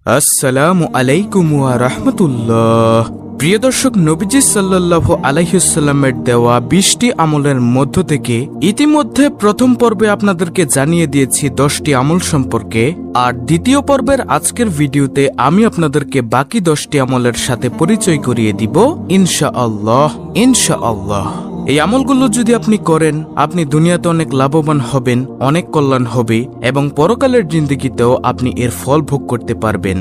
আসসালামু আলাইকুম ওয়া রাহমাতুল্লাহ। প্রিয় দর্শক, নবীজি সাল্লাল্লাহু আলাইহি ওয়াসাল্লামের দেওয়া 20টি আমলের মধ্য থেকে ইতিমধ্যে প্রথম পর্বে আপনাদেরকে জানিয়ে দিয়েছি 10টি আমল সম্পর্কে, আর দ্বিতীয় পর্বের আজকের ভিডিওতে আমি আপনাদেরকে বাকি 10টি আমলের সাথে পরিচয় করিয়ে দিব ইনশাআল্লাহ। ইনশাআল্লাহ এই আমলগুলো যদি আপনি করেন, আপনি দুনিয়াতে অনেক লাভবান হবেন, অনেক কল্যাণ হবে এবং পরকালের জিন্দেগিতেও আপনি এর ফল ভোগ করতে পারবেন।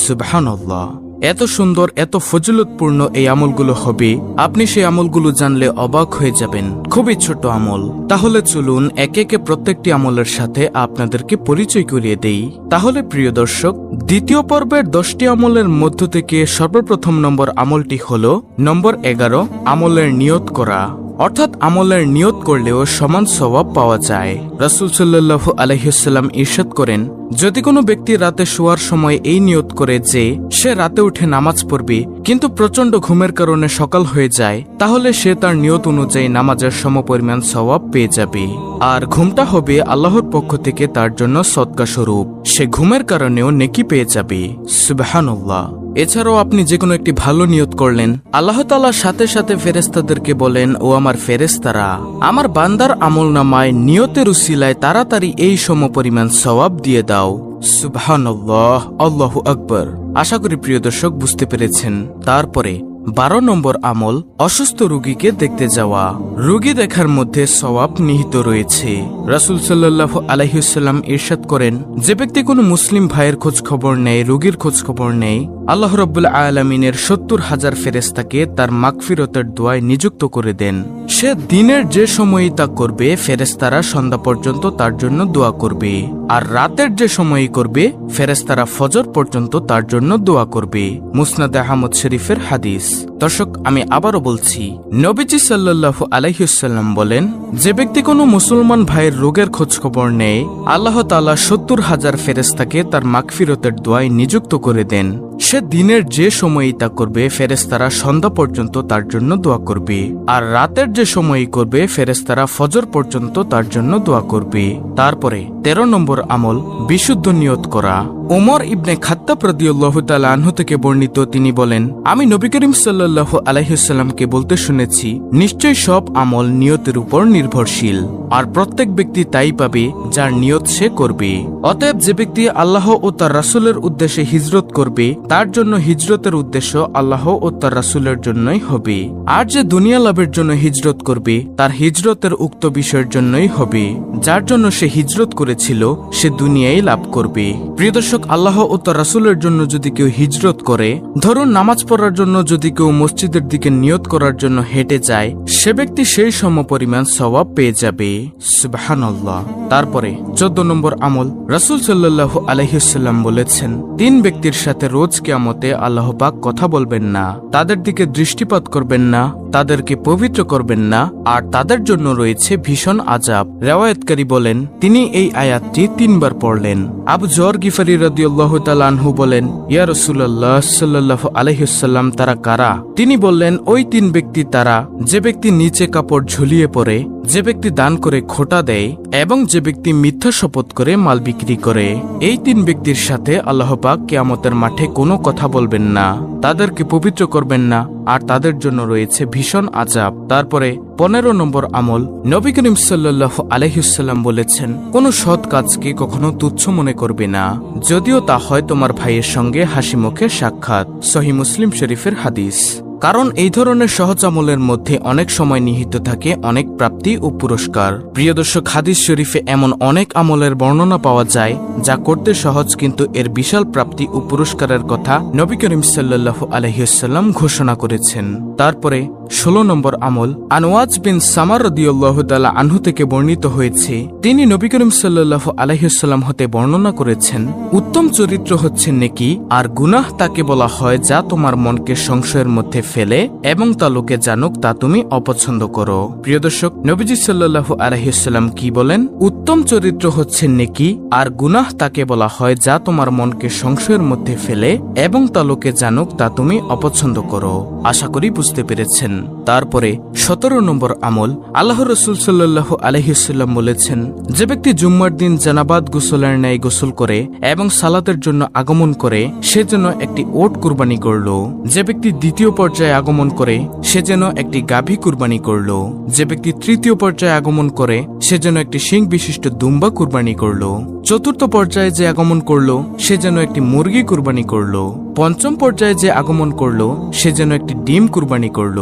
সুবহানাল্লাহ। এত সুন্দর, এত ফজিলতপূর্ণ এই আমলগুলো হবে, আপনি সেই আমলগুলো জানলে অবাক হয়ে যাবেন। খুবই ছোট আমল। তাহলে চলুন একে একে প্রত্যেকটি আমলের সাথে আপনাদেরকে পরিচয় করিয়ে দেই। তাহলে প্রিয় দর্শক, দ্বিতীয় পর্বের 10টি আমলের মধ্য থেকে সর্বপ্রথম নম্বর আমলটি হল নম্বর 11, আমলের নিয়ত করা। অর্থাৎ আমলের নিয়ত করলেও সমান সওয়াব পাওয়া যায়। রাসূল সাল্লাল্লাহু আলাইহি ওয়াসাল্লাম ইরশাদ করেন, যদি কোনো ব্যক্তি রাতে শোয়ার সময় এই নিয়ত করে যে সে রাতে উঠে নামাজ পড়বে, কিন্তু প্রচন্ড ঘুমের কারণে সকাল হয়ে যায়, তাহলে সে তার নিয়ত অনুযায়ী নামাজের সমপরিমাণ সওয়াব পেয়ে যাবে। আর ঘুমটা হবে আল্লাহর পক্ষ থেকে তার জন্য সদকা স্বরূপ। সে ঘুমের কারণেও নেকি পেয়ে যাবে। সুবহানাল্লাহ। এছাড়াও আপনি যে কোনো একটি ভালো নিয়ত করলেন, আল্লাহ তাআলা সাথে সাথে ফেরেশতাদেরকে বলেন, ও আমার ফেরেশতারা, আমার বান্দার আমলনামায় নিয়তের উসিলায় তাড়াতাড়ি এই সমপরিমাণ সওয়াব দিয়ে দাও। সুবহানাল্লাহ, আল্লাহু আকবার। আশা করি প্রিয় দর্শক বুঝতে পেরেছেন। তারপরে 12 নম্বর আমল, অসুস্থ রোগীকে দেখতে যাওয়া। রোগী দেখার মধ্যে সওয়াব নিহিত রয়েছে। রাসূল সাল্লাল্লাহু আলাইহি ওয়াসাল্লাম ইরশাদ করেন, যে ব্যক্তি কোনো মুসলিম ভাইয়ের খোঁজ খবর নেয়, রোগীর খোঁজ খবর নেয়, আল্লাহ রাব্বুল আলামিনের 70,000 ফেরেশতাকে তার মাগফিরতের দোয়ায় নিযুক্ত করে দেন। সে দিনের যে সময়ই তা করবে, ফেরেশতারা সন্ধ্যা পর্যন্ত তার জন্য দোয়া করবে। আর রাতের যে সময়ই করবে, ফেরেশতারা ফজর পর্যন্ত তার জন্য দোয়া করবে। মুসনাদে আহমদ শরীফের হাদিস। দর্শক, আমি আবারও বলছি, নবীজি সাল্লাল্লাহু আলাইহি ওয়াসাল্লাম বলেন, যে ব্যক্তি কোনো মুসলমান ভাইয়ের রোগের খোঁজ খবর নেয়, আল্লাহ তাআলা 70,000 ফেরেশতাকে তার মাগফিরতের দোয়ায় নিযুক্ত করে দেন। সে দিনের যে সময়ই তা করবে, ফেরেশতারা সন্ধ্যা পর্যন্ত তার জন্য দোয়া করবে। আর রাতের যে সময়ই করবে, ফেরেশতারা ফজর পর্যন্ত তার জন্য দোয়া করবে। তারপরে 13 নম্বর আমল, বিশুদ্ধ নিয়ত করা। ওমর ইবনে খাত্তাব রাদিয়াল্লাহু তাআলা আনহু থেকে বর্ণিত, তিনি বলেন, আমি নবী করিম সাল্লাল্লাহু আলাইহি ওয়াসাল্লামকে বলতে শুনেছি, নিশ্চয় সব আমল নিয়তের উপর নির্ভরশীল, আর প্রত্যেক ব্যক্তি তাই পাবে যার নিয়ত সে করবে। অতএব যে ব্যক্তি আল্লাহ ও তার রাসূলের উদ্দেশ্যে হিজরত করবে, তার জন্য হিজরতের উদ্দেশ্য আল্লাহ ও তার রাসূলের জন্যই হবে। আর যে দুনিয়া লাভের জন্য হিজরত করবে, তার হিজরতের উক্ত বিষয়ের জন্যই হবে। যার জন্য সে হিজরত করেছিল, সে দুনিয়াই লাভ করবে। প্রিয় দর্শক, আল্লাহ ও তার রাসূলের জন্য যদি কেউ হিজরত করে, ধরুন নামাজ পড়ার জন্য যদি কেউ মসজিদের দিকে নিয়ত করার জন্য হেঁটে যায়, সে ব্যক্তি সেই সমপরিমাণ সওয়াব পেয়ে যাবে। সুবহানাল্লাহ। তারপরে 14 নম্বর আমল, রাসূল সাল্লাল্লাহু আলাইহি ওয়াসাল্লাম বলেছেন, 3 ব্যক্তির সাথে রোজ কিয়ামতে আল্লাহ পাক কথা বলবেন না, তাদের দিকে দৃষ্টিপাত করবেন না, তাদেরকে পবিত্র করবেন না, আর তাদের জন্য রয়েছে ভীষণ আযাব। রিওয়ায়াতকারী বলেন, তিনি এই আয়াতটি 3 বার পড়লেন। আবু যর গিফারি রাদিয়াল্লাহু তাআলা আনহু বলেন, ইয়া রাসূলুল্লাহ সাল্লাল্লাহু আলাইহি ওয়াসাল্লাম, তারা কারা? তিনি বললেন, ওই 3 ব্যক্তি তারা, যে ব্যক্তি নিচে কাপড় ঝুলিয়ে পড়ে, যে ব্যক্তি দান করে খোঁটা দেয়, এবং যে ব্যক্তি মিথ্যা শপথ করে মাল বিক্রি করে। এই 3 ব্যক্তির সাথে আল্লাহ পাক কিয়ামতের মাঠে কোনো কথা বলবেন না, তাদেরকে পবিত্র করবেন না, আর তাদের জন্য রয়েছে ভীষণ আযাব। তারপরে 15 নম্বর আমল, নবী করিম সাল্লাল্লাহু আলাইহি ওয়াসাল্লাম বলেছেন, কোন সৎ কাজকে কখনো তুচ্ছ মনে করবে না, যদিও তা হয় তোমার ভাইয়ের সঙ্গে হাসি মুখে সাক্ষাৎ। সহিহ মুসলিম শরীফের হাদিস। কারণ এই ধরনের সহজ আমলের মধ্যে অনেক সময় নিহিত থাকে অনেক প্রাপ্তি ও পুরস্কার। প্রিয় দর্শক, হাদিস শরীফে এমন অনেক আমলের বর্ণনা পাওয়া যায় যা করতে সহজ, কিন্তু এর বিশাল প্রাপ্তি ও পুরস্কারের কথা নবী করিম সাল্লাল্লাহু আলাইহি ওয়াসাল্লাম ঘোষণা করেছেন। তারপরে 16 নম্বর আমল, আনওয়াজ বিন সামার রাদিয়াল্লাহু তাআলা আনহু থেকে বর্ণিত হয়েছে, তিনি নবী করিম সাল্লাল্লাহু আলাইহি ওয়াসাল্লাম হতে বর্ণনা করেছেন, উত্তম চরিত্র হচ্ছে নেকি, আর গুনাহ তাকে বলা হয় যা তোমার মনকে সংশয়ের মধ্যে ফেলে এবং তা লোকে জানুক তা তুমি অপছন্দ করো। প্রিয় দর্শক, নবীজি সাল্লাল্লাহু আলাইহি ওয়াসাল্লাম কি বলেন? উত্তম চরিত্র হচ্ছে নেকি, আর গুনাহ তাকে বলা হয় যা তোমার মনকে সংশয়ের মধ্যে ফেলে এবং তা লোকে জানুক তা তুমি অপছন্দ করো। আশা করি বুঝতে পেরেছেন। তারপরে 17 নম্বর আমল, আল্লাহ রাসূল সাল্লাল্লাহু আলাইহি ওয়াসাল্লাম বলেছেন, যে ব্যক্তি জুম্মার দিন জানাবাত গোসলের ন্যায় গোসল করে এবং সালাতের জন্য আগমন করে সে যেন একটি ওট কুরবানি করল। যে ব্যক্তি দ্বিতীয় পর্যায়ে আগমন করে সে যেন একটি গাভী কুরবানি করল। যে ব্যক্তি তৃতীয় পর্যায়ে আগমন করে সে যেন একটি শিং বিশিষ্ট দুম্বা কুরবানি করল। চতুর্থ পর্যায়ে যে আগমন করল সে যেন একটি মুরগি কুরবানি করল। পঞ্চম পর্যায়ে যে আগমন করল সে যেন একটি ডিম কুরবানি করল।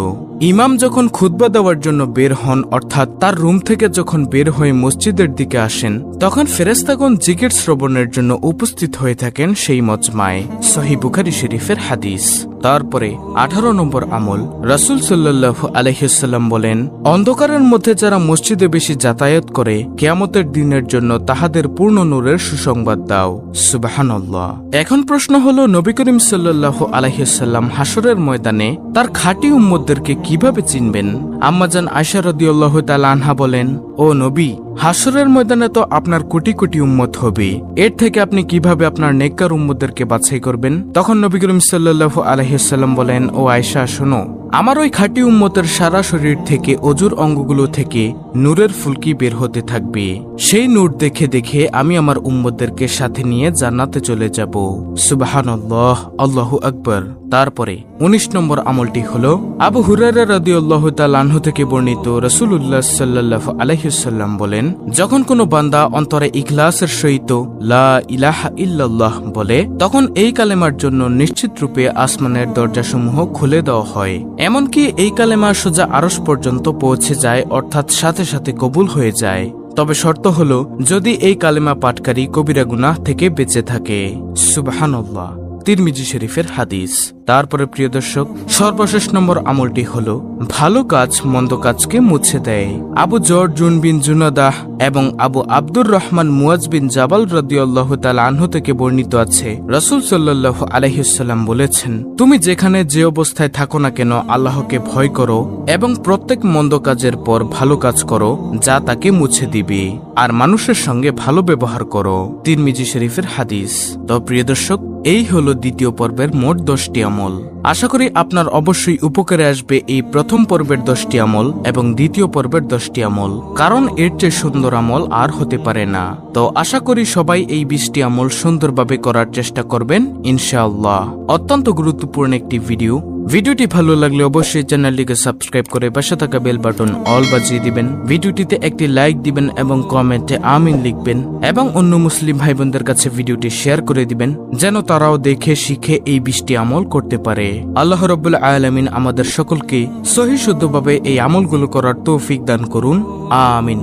ইমাম যখন খুতবা দেওয়ার জন্য বের হন, অর্থাৎ তার রুম থেকে যখন বের হয়ে মসজিদের দিকে আসেন, তখন ফেরেশতাগণ জিকির শ্রবণের জন্য উপস্থিত হয়ে থাকেন সেই মজমায়। সহিহ বুখারী শরীফের হাদিস। তারপরে 18 নম্বর আমল, রাসূল সাল্লাল্লাহু আলাইহি ওয়াসাল্লাম বলেন, অন্ধকারের মধ্যে যারা মসজিদে বেশি যাতায়াত করে কিয়ামতের দিনের জন্য তাহাদের পূর্ণ নূরের সুসংবাদ দাও। সুবহানাল্লাহ। এখন প্রশ্ন হলো, নবী করিম সাল্লাল্লাহু আলাইহি ওয়াসাল্লাম হাসরের ময়দানে তার খাঁটি উম্মতদেরকে কিভাবে চিনবেন? আম্মাজান আয়েশা রাদিয়াল্লাহু তাআলা আনহা বলেন, ও নবী, হাসরের ময়দানে তো আপনার কোটি কোটি উম্মত হবে, এর থেকে আপনি কিভাবে আপনার নেককার উম্মতদেরকে বাছাই করবেন? তখন নবী করিম সাল্লাল্লাহু আলাইহি ওয়াসাল্লাম বলেন, ও আয়েশা, শোনো, আমার ওই খাঁটি উম্মতের সারা শরীর থেকে, অজুর অঙ্গগুলো থেকে নূরের ফুলকি বের হতে থাকবে। সেই নূর দেখে দেখে আমি আমার উম্মতদেরকে সাথে নিয়ে জান্নাতে চলে যাব। সুবহানাল্লাহ, আল্লাহু আকবার। তারপরে 19 নম্বর আমলটি হলো, আবু হুরায়রা রাদিয়াল্লাহু তাআলা আনহু থেকে বর্ণিত, রাসূলুল্লাহ সাল্লাল্লাহু আলাইহি ওয়াসাল্লাম বলেন, যখন কোনো বান্দা অন্তরে ইখলাসের সহিত লা ইলাহা ইল্লাল্লাহ বলে, তখন এই কালেমার জন্য নিশ্চিত রূপে আসমানের দরজাসমূহ খুলে দেওয়া হয়। এমনকি এই কালেমা সোজা আরশ পর্যন্ত পৌঁছে যায়, অর্থাৎ সাথে সাথে কবুল হয়ে যায়। তবে শর্ত হলো, যদি এই কালেমা পাঠকারী কবিরা গুনাহ থেকে বেঁচে থাকে। সুবহানাল্লাহ। তিরমিজি শরীফের হাদিস। তারপরে প্রিয় দর্শক, সর্বশেষ নম্বর আমলটি হলো, ভালো কাজ মন্দ কাজকে মুছে দেয়। আবু জুন বিন জুনাদাহ এবং আবু আব্দুর রহমান মুয়াজ বিন জাবাল রাদিয়াল্লাহু তাআলা আনহু থেকে বর্ণিত আছে, রাসূল সাল্লাল্লাহু আলাইহি ওয়াসাল্লাম বলেছেন, তুমি যেখানে যে অবস্থায় থাকো না কেন আল্লাহকে ভয় করো এবং প্রত্যেক মন্দ কাজের পর ভালো কাজ করো, যা তাকে মুছে দিবে, আর মানুষের সঙ্গে ভালো ব্যবহার করো। তিরমিজি শরীফের হাদিস। তো প্রিয় দর্শক, এই হলো দ্বিতীয় পর্বের মোট 10টি আমল। আশা করি আপনার অবশ্যই উপকারে আসবে এই প্রথম পর্বের 10টি আমল এবং দ্বিতীয় পর্বের 10টি আমল, কারণ এর চেয়ে সুন্দর আমল আর হতে পারে না। তো আশা করি সবাই এই 20টি আমল সুন্দরভাবে করার চেষ্টা করবেন ইনশাআল্লাহ। অত্যন্ত গুরুত্বপূর্ণ একটি ভিডিওটি ভালো লাগলে অবশ্যই চ্যানেলটিকে সাবস্ক্রাইব করে পাশে থাকা বেল বাটন অল বাজিয়ে দিবেন। ভিডিওটিতে একটি লাইক দিবেন এবং কমেন্টে আমিন লিখবেন এবং অন্য মুসলিম ভাই বোনদের কাছে ভিডিওটি শেয়ার করে দিবেন, যেন তারাও দেখে শিখে এই 20টি আমল করতে পারে। আল্লাহ রাব্বুল আলামিন আমাদের সকলকে সহিহ শুদ্ধভাবে এই আমলগুলো করার তৌফিক দান করুন। আমিন।